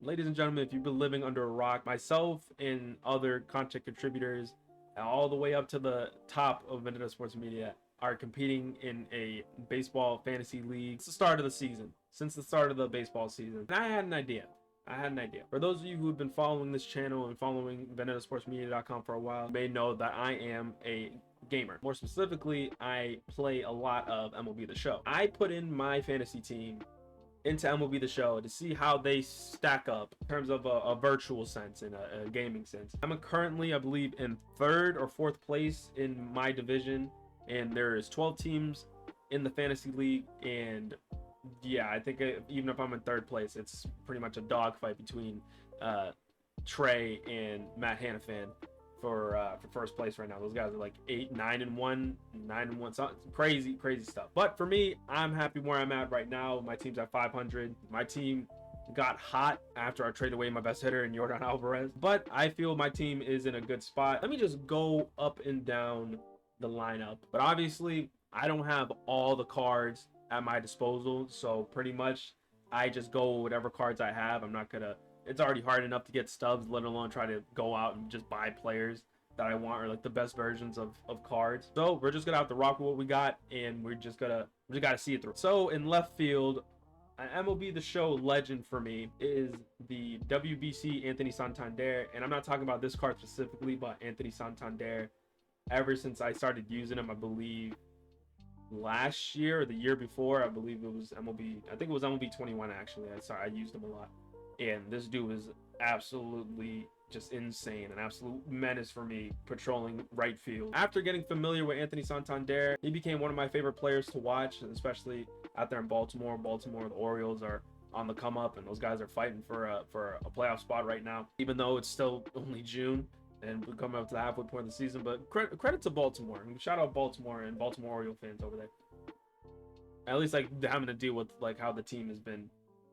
Ladies and gentlemen, if you've been living under a rock, myself and other content contributors, all the way up to the top of Vendetta Sports Media, are competing in a baseball fantasy league. It's the start of the season, since the start of the baseball season. And I had an idea. For those of you who have been following this channel and following VendettaSportsMedia.com for a while, you may know that I am a gamer. More specifically, I play a lot of MLB The Show. I put in my fantasy team into MLB The Show to see how they stack up in terms of a virtual sense and a gaming sense. I'm currently, I believe, in 3rd or 4th place in my division, and there is 12 teams in the fantasy league. And yeah, I think even if I'm in 3rd place, it's pretty much a dogfight between Trey and Matt Hannafan for 1st place right now. Those guys are like 9-1, so crazy stuff. But for me, I'm happy where I'm at right now. My team's at 500. My team got hot after I traded away my best hitter in Yordan Alvarez, but I feel my team is in a good spot. Let me just go up and down the lineup. But obviously, I don't have all the cards at my disposal, so pretty much I just go with whatever cards I have. I'm not gonna, it's already hard enough to get stubs, let alone try to go out and just buy players that I want, or like the best versions of cards. So we're just gonna have to rock with what we got, and we just gotta see it through. So in left field, an MLB The Show legend for me is the WBC Anthony Santander, and I'm not talking about this card specifically, but Anthony Santander. Ever since I started using him, I believe last year or the year before, I believe it was MLB, I think it was MLB 21 actually. I used him a lot, and this dude was absolutely just insane, an absolute menace for me patrolling right field. After getting familiar with Anthony Santander, he became one of my favorite players to watch, especially out there in Baltimore. The Orioles are on the come up, and those guys are fighting for a playoff spot right now, even though it's still only June and we're coming up to the halfway point of the season. But credit to Baltimore. I mean, shout out Baltimore and Baltimore Oriole fans over there. At least like having to deal with like how the team has been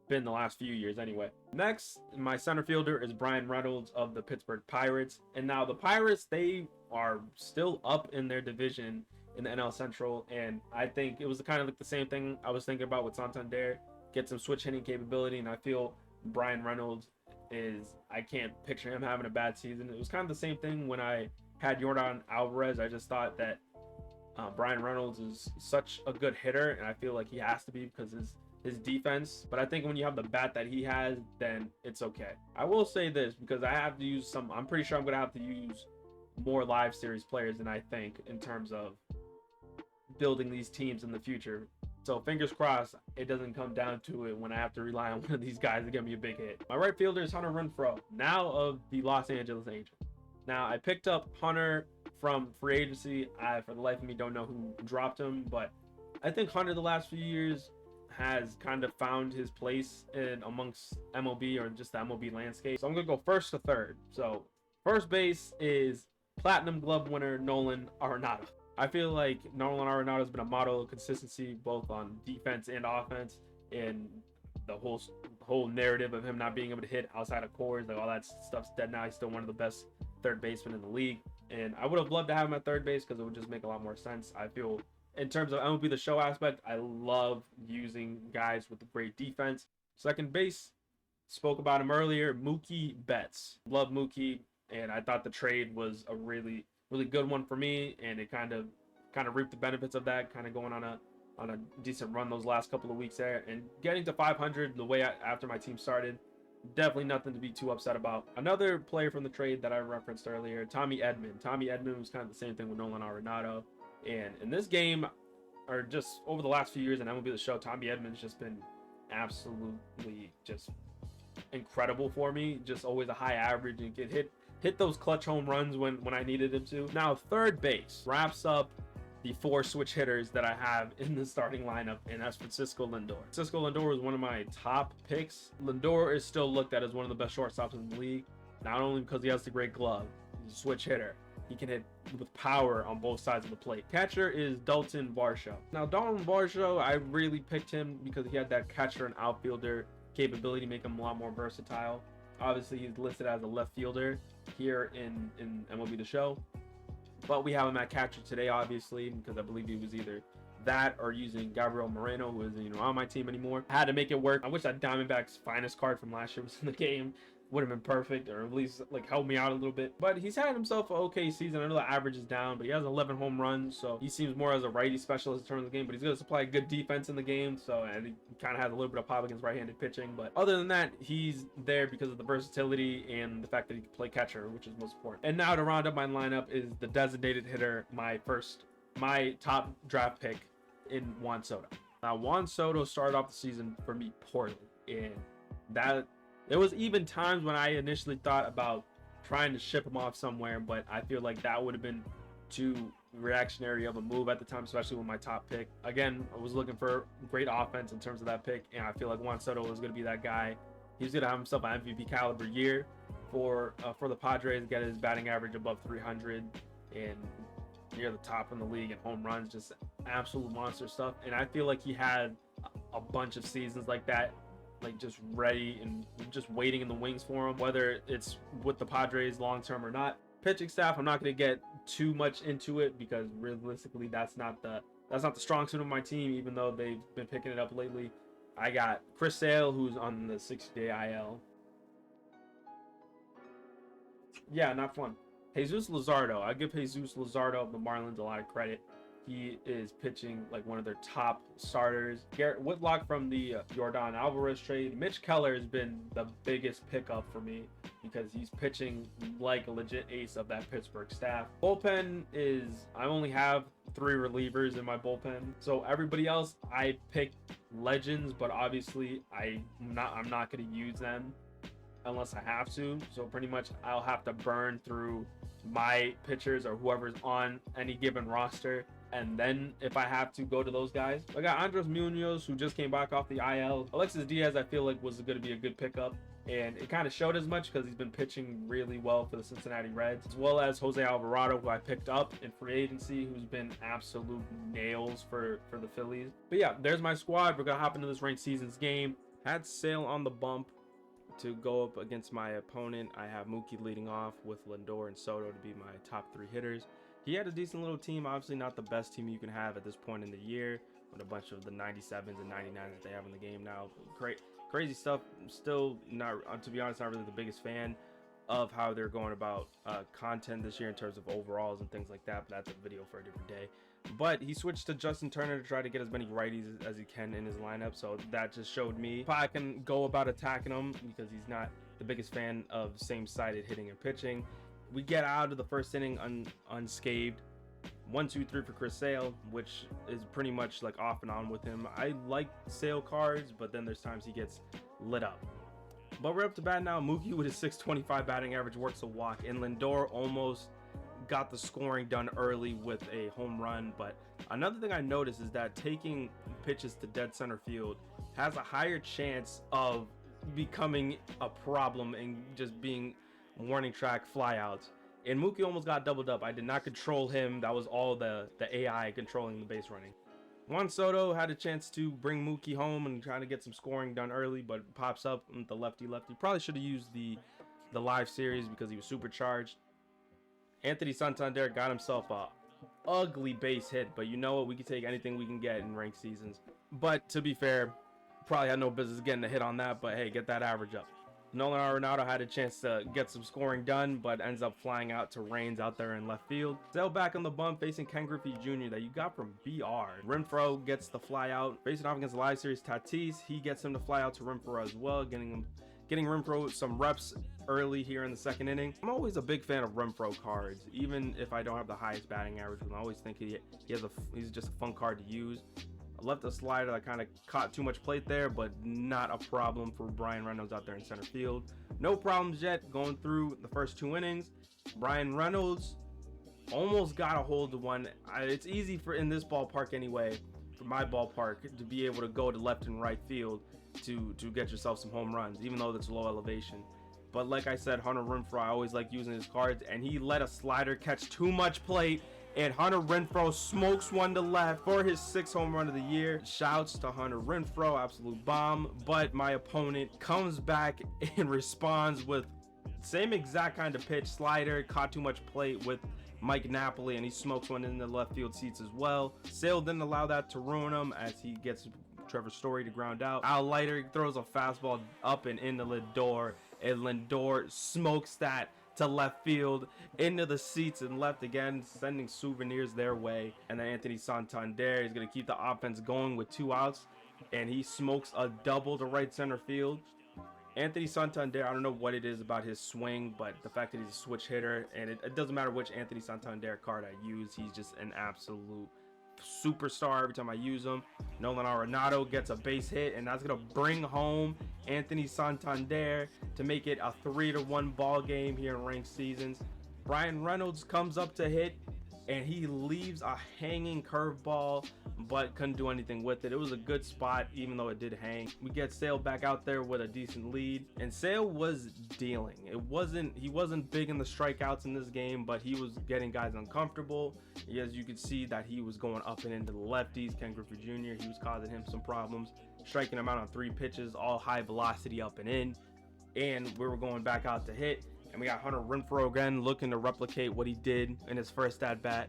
the last few years anyway. Next, my center fielder is Bryan Reynolds of the Pittsburgh Pirates. And now the Pirates, they are still up in their division in the NL Central, and I think it was kind of like the same thing I was thinking about with Santander. Get some switch hitting capability, and I feel Bryan Reynolds is, I can't picture him having a bad season. It was kind of the same thing when I had Yordan Alvarez. I just thought that Bryan Reynolds is such a good hitter, and I feel like he has to be because his defense. But I think when you have the bat that he has, then it's okay. I will say this, because I have to use some, I'm pretty sure I'm gonna have to use more live series players than I think in terms of building these teams in the future. So fingers crossed it doesn't come down to it when I have to rely on one of these guys to get me a big hit. My right fielder is Hunter Renfroe, now of the Los Angeles Angels. Now, I picked up Hunter from free agency. I, for the life of me, don't know who dropped him, but I think Hunter the last few years has kind of found his place in amongst MLB, or just the MLB landscape. So I'm going to go 1st to 3rd. So first base is Platinum Glove winner Nolan Arenado. I feel like Nolan Arenado has been a model of consistency both on defense and offense, and the whole narrative of him not being able to hit outside of cores, like all that stuff's dead now. He's still one of the best third basemen in the league, and I would have loved to have him at third base because it would just make a lot more sense. I feel in terms of MLB The Show aspect, I love using guys with great defense. Second base, spoke about him earlier, Mookie Betts. Love Mookie, and I thought the trade was a really good one for me, and it kind of reaped the benefits of that, kind of going on a decent run those last couple of weeks there, and getting to 500 the way after my team started, definitely nothing to be too upset about. Another player from the trade that I referenced earlier, Tommy Edman. Tommy Edman was kind of the same thing with Nolan Arenado, and in this game, or just over the last few years in MLB The Show, Tommy Edman's just been absolutely just incredible for me. Just always a high average and get hit those clutch home runs when I needed him to. Now, third base wraps up the 4 switch hitters that I have in the starting lineup, and that's Francisco Lindor. Francisco Lindor was one of my top picks. Lindor is still looked at as one of the best shortstops in the league, not only because he has the great glove, he's a switch hitter. He can hit with power on both sides of the plate. Catcher is Dalton Varsho. Now, Dalton Varsho, I really picked him because he had that catcher and outfielder capability, make him a lot more versatile. Obviously, he's listed as a left fielder here in MLB The Show, but we have him at catcher today, obviously, because I believe he was either that or using Gabriel Moreno, who isn't on my team anymore. I had to make it work. I wish that Diamondback's finest card from last year was in the game. Would have been perfect, or at least like help me out a little bit. But he's had himself an okay season. I know the average is down, but he has 11 home runs, so he seems more as a righty specialist in terms of the game. But he's going to supply good defense in the game, so, and he kind of has a little bit of pop against right-handed pitching. But other than that, he's there because of the versatility and the fact that he can play catcher, which is most important. And now to round up my lineup is the designated hitter, my top draft pick in Juan Soto. Now Juan Soto started off the season for me poorly, and that there was even times when I initially thought about trying to ship him off somewhere, but I feel like that would have been too reactionary of a move at the time, especially with my top pick. Again, I was looking for great offense in terms of that pick, and I feel like Juan Soto was going to be that guy. He's going to have himself an MVP caliber year for the Padres, get his batting average above 300 and near the top in the league in home runs, just absolute monster stuff. And I feel like he had a bunch of seasons like that, like just ready and just waiting in the wings for him, whether it's with the Padres long term or not. Pitching staff, I'm not going to get too much into it because realistically that's not the strong suit of my team, even though they've been picking it up lately. I got Chris Sale, who's on the 60-day IL. Yeah, not fun. Jesus Luzardo. I give Jesus Luzardo of the Marlins a lot of credit. He is pitching like one of their top starters. Garrett Whitlock from the Yordan Alvarez trade. Mitch Keller has been the biggest pickup for me because he's pitching like a legit ace of that Pittsburgh staff. Bullpen is, I only have 3 relievers in my bullpen. So everybody else, I picked legends, but obviously I'm not going to use them unless I have to. So pretty much I'll have to burn through my pitchers or whoever's on any given roster, and then if I have to go to those guys. I got Andres Munoz, who just came back off the IL. Alexis Diaz, I feel like was going to be a good pickup, and it kind of showed as much because he's been pitching really well for the Cincinnati Reds, as well as Jose Alvarado, who I picked up in free agency, who's been absolute nails for the Phillies. But yeah, there's my squad. We're gonna hop into this ranked seasons game. Had Sale on the bump to go up against my opponent. I have Mookie leading off with Lindor and Soto to be my top 3 hitters. He had a decent little team, obviously not the best team you can have at this point in the year, with a bunch of the 97s and 99s that they have in the game now. Crazy stuff. Still not, to be honest, not really the biggest fan of how they're going about content this year in terms of overalls and things like that, but that's a video for a different day. But he switched to Justin Turner to try to get as many righties as he can in his lineup, so that just showed me how I can go about attacking him because he's not the biggest fan of same-sided hitting and pitching. We get out of the first inning unscathed. 1, 2, 3 for Chris Sale, which is pretty much like off and on with him. I like Sale cards, but then there's times he gets lit up. But we're up to bat now. Mookie with his 625 batting average works a walk, and Lindor almost got the scoring done early with a home run. But another thing I noticed is that taking pitches to dead center field has a higher chance of becoming a problem and just being warning track flyouts. And Mookie almost got doubled up. I did not control him. That was all the AI controlling the base running. Juan Soto had a chance to bring Mookie home and try to get some scoring done early, but pops up with the lefty. Probably should have used the live series because he was supercharged. Anthony Santander got himself a ugly base hit, but you know what? We can take anything we can get in ranked seasons. But to be fair, probably had no business getting a hit on that, but hey, get that average up. Nolan Arenado had a chance to get some scoring done, but ends up flying out to Reigns out there in left field. Sale back on the bump facing Ken Griffey Jr. that you got from BR. Renfroe gets the fly out. Facing off against the live series Tatis, he gets him to fly out to Renfroe as well, getting Renfroe some reps early here in the second inning. I'm always a big fan of Renfroe cards, even if I don't have the highest batting average. I always think he's just a fun card to use. I left a slider that kind of caught too much plate there, but not a problem for Brian Reynolds out there in center field. No problems yet going through the first 2 innings. Brian Reynolds almost got a hold of one. It's easy for in this ballpark anyway, for my ballpark, to be able to go to left and right field to get yourself some home runs, even though that's low elevation. But like I said, Hunter Renfroe, I always like using his cards, and he let a slider catch too much plate, and Hunter Renfroe smokes one to left for his 6th home run of the year. Shouts to Hunter Renfroe, absolute bomb. But my opponent comes back and responds with same exact kind of pitch, slider, caught too much plate with Mike Napoli, and he smokes one in the left field seats as well. Sale didn't allow that to ruin him as he gets Trevor Story to ground out. Al Leiter throws a fastball up and into Lindor, and Lindor smokes that to left field, into the seats and left again, sending souvenirs their way. And then Anthony Santander is going to keep the offense going with 2 outs, and he smokes a double to right center field. Anthony Santander, I don't know what it is about his swing, but the fact that he's a switch hitter, and it doesn't matter which Anthony Santander card I use, he's just an absolute superstar every time I use him. Nolan Arenado gets a base hit, and that's gonna bring home Anthony Santander to make it a 3-1 ball game here in ranked seasons. Brian Reynolds comes up to hit, and he leaves a hanging curveball, but couldn't do anything with it. It was a good spot, even though it did hang. We get Sale back out there with a decent lead, and Sale was dealing. He wasn't big in the strikeouts in this game, but he was getting guys uncomfortable. As you could see that he was going up and into the lefties. Ken Griffey Jr., he was causing him some problems, striking him out on 3 pitches, all high velocity up and in. And we were going back out to hit, and we got Hunter Renfroe again looking to replicate what he did in his first at bat.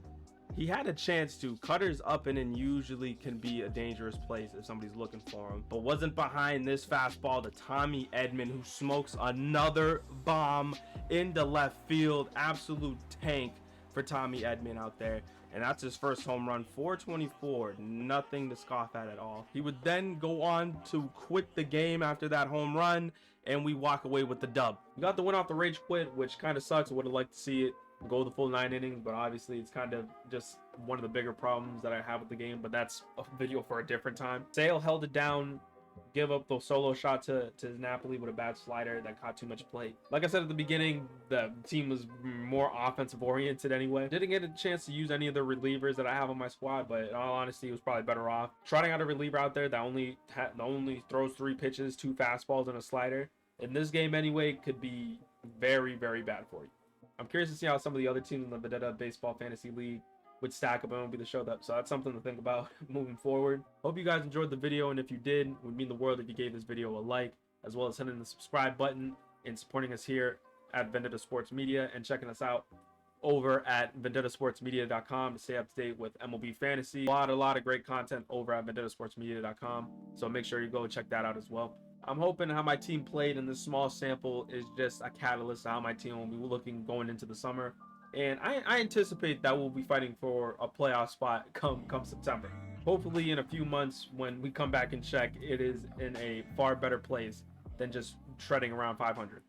He had a chance to. Cutters up and in usually can be a dangerous place if somebody's looking for him, but wasn't behind this fastball to Tommy Edman, who smokes another bomb into left field. Absolute tank for Tommy Edman out there, and that's his first home run. 424, nothing to scoff at all. He would then go on to quit the game after that home run, and we walk away with the dub. We got the win off the rage quit, which kind of sucks. I would have liked to see it go the full 9 innings, but obviously it's kind of just one of the bigger problems that I have with the game, but that's a video for a different time. Sale held it down, give up the solo shot to Napoli with a bad slider that caught too much plate. Like I said at the beginning, the team was more offensive oriented anyway. Didn't get a chance to use any of the relievers that I have on my squad, but in all honesty, it was probably better off trotting out a reliever out there that only throws 3 pitches, 2 fastballs, and a slider. In this game anyway, could be very, very bad for you. I'm curious to see how some of the other teams in the Vendetta Baseball Fantasy League would stack up and MLB The Show up. So that's something to think about moving forward. Hope you guys enjoyed the video, and if you did, it would mean the world if you gave this video a like, as well as hitting the subscribe button and supporting us here at Vendetta Sports Media, and checking us out over at vendettasportsmedia.com to stay up to date with MLB Fantasy. A lot of great content over at vendettasportsmedia.com, so make sure you go and check that out as well. I'm hoping how my team played in this small sample is just a catalyst to how my team will be looking going into the summer. And I anticipate that we'll be fighting for a playoff spot come September. Hopefully in a few months when we come back and check, it is in a far better place than just treading around 500.